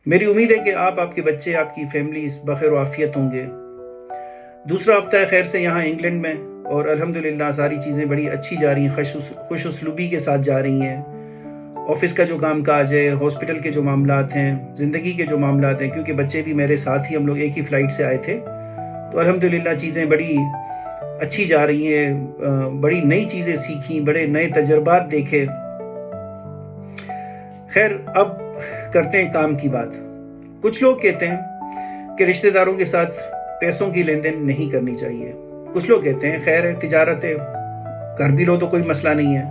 میری امید ہے کہ آپ کے بچے، آپ کی فیملی بخیر و عافیت ہوں گے۔ دوسرا ہفتہ ہے خیر سے یہاں انگلینڈ میں، اور الحمدللہ ساری چیزیں بڑی اچھی جا رہی ہیں، خوش اسلوبی کے ساتھ جا رہی ہیں۔ آفس کا جو کام کاج ہے، ہاسپٹل کے جو معاملات ہیں، زندگی کے جو معاملات ہیں، کیونکہ بچے بھی میرے ساتھ ہی، ہم لوگ ایک ہی فلائٹ سے آئے تھے، تو الحمدللہ چیزیں بڑی اچھی جا رہی ہیں، بڑی نئی چیزیں سیکھیں، بڑے نئے تجربات دیکھے۔ خیر، اب کرتے ہیں کام کی بات۔ کچھ لوگ کہتے ہیں کہ رشتہ داروں کے ساتھ پیسوں کی لین دین نہیں کرنی چاہیے۔ کچھ لوگ کہتے ہیں خیر ہے، تجارت ہے، کر بھی لو تو کوئی مسئلہ نہیں ہے۔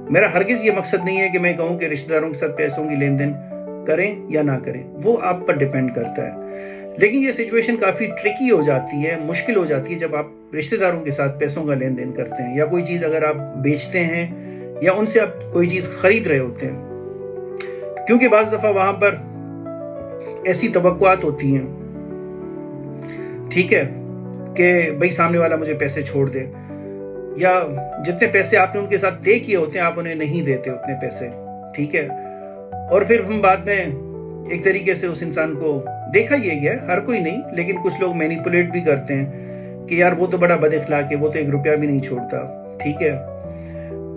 میرا ہرگز یہ مقصد نہیں ہے کہ میں کہوں کہ رشتہ داروں کے ساتھ پیسوں کی لین دین کریں یا نہ کریں، وہ آپ پر ڈیپینڈ کرتا ہے۔ لیکن یہ سچویشن کافی ٹرکی ہو جاتی ہے، مشکل ہو جاتی ہے جب آپ رشتہ داروں کے ساتھ پیسوں کا لین دین کرتے ہیں، یا کوئی چیز اگر آپ بیچتے ہیں یا ان سے آپ کوئی چیز خرید رہے ہوتے ہیں، کیونکہ بعض دفعہ وہاں پر ایسی توقعات ہوتی ہیں، ٹھیک ہے، کہ بھئی سامنے والا مجھے پیسے چھوڑ دے، یا جتنے پیسے آپ نے ان کے ساتھ طے کیے ہوتے ہیں آپ انہیں نہیں دیتے اتنے پیسے، ٹھیک ہے، اور پھر ہم بعد میں ایک طریقے سے اس انسان کو، دیکھا یہ گیا ہے، ہر کوئی نہیں لیکن کچھ لوگ مینیپولیٹ بھی کرتے ہیں کہ یار وہ تو بڑا بد اخلاق ہے، وہ تو 1 روپیہ بھی نہیں چھوڑتا، ٹھیک ہے۔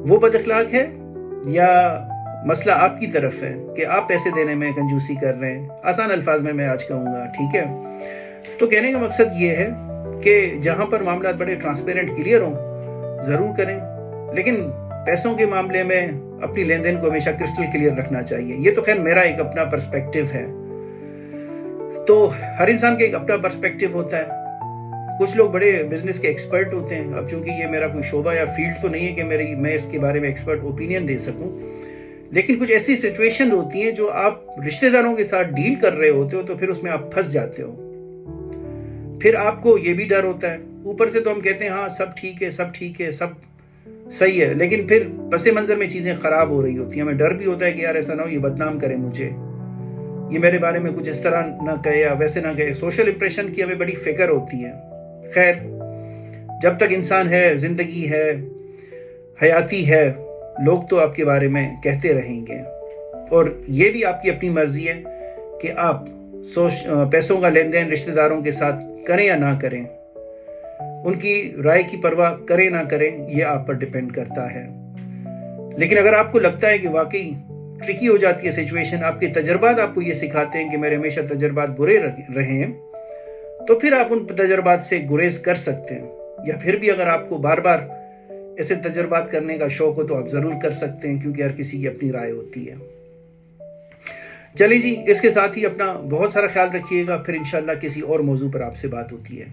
وہ بد اخلاق ہے یا مسئلہ آپ کی طرف ہے کہ آپ پیسے دینے میں کنجوسی کر رہے ہیں، آسان الفاظ میں آج کہوں گا، ٹھیک ہے۔ تو کہنے کا مقصد یہ ہے کہ جہاں پر معاملات بڑے ٹرانسپیرنٹ کلیئر ہوں ضرور کریں، لیکن پیسوں کے معاملے میں اپنی لین دین کو ہمیشہ کرسٹل کلیئر رکھنا چاہیے۔ یہ تو خیر میرا ایک اپنا پرسپیکٹو ہے، تو ہر انسان کا ایک اپنا پرسپیکٹو ہوتا ہے۔ کچھ لوگ بڑے بزنس کے ایکسپرٹ ہوتے ہیں، اب چونکہ یہ میرا کوئی شعبہ یا فیلڈ تو نہیں ہے کہ میں اس کے بارے میں ایکسپرٹ اوپینین دے سکوں، لیکن کچھ ایسی سچویشن ہوتی ہیں جو آپ رشتہ داروں کے ساتھ ڈیل کر رہے ہوتے ہو تو پھر اس میں آپ پھنس جاتے ہو۔ پھر آپ کو یہ بھی ڈر ہوتا ہے، اوپر سے تو ہم کہتے ہیں ہاں سب ٹھیک ہے، سب ٹھیک ہے، سب صحیح ہے، لیکن پھر پس منظر میں چیزیں خراب ہو رہی ہوتی ہیں۔ ہمیں ڈر بھی ہوتا ہے کہ یار ایسا نہ ہو یہ بدنام کرے مجھے، یہ میرے بارے میں کچھ اس طرح نہ کہے یا ویسے نہ کہے، سوشل امپریشن کی ہمیں بڑی فکر ہوتی ہے۔ خیر، جب تک انسان ہے، زندگی ہے، حیاتی ہے، لوگ تو آپ کے بارے میں کہتے رہیں گے، اور یہ بھی آپ کی اپنی مرضی ہے کہ آپ پیسوں کا لین دین رشتہ داروں کے ساتھ کریں یا نہ کریں، ان کی رائے کی پرواہ کریں نہ کریں، یہ آپ پر ڈیپینڈ کرتا ہے۔ لیکن اگر آپ کو لگتا ہے کہ واقعی ٹرکی ہو جاتی ہے سچویشن، آپ کے تجربات آپ کو یہ سکھاتے ہیں کہ میرے ہمیشہ تجربات برے رہے ہیں، تو پھر آپ ان تجربات سے گریز کر سکتے ہیں، یا پھر بھی اگر آپ کو بار بار ایسے تجربات کرنے کا شوق ہو تو آپ ضرور کر سکتے ہیں، کیونکہ ہر کسی کی اپنی رائے ہوتی ہے۔ چلیے جی، اس کے ساتھ ہی اپنا بہت سارا خیال رکھیے گا، پھر انشاءاللہ کسی اور موضوع پر آپ سے بات ہوتی ہے۔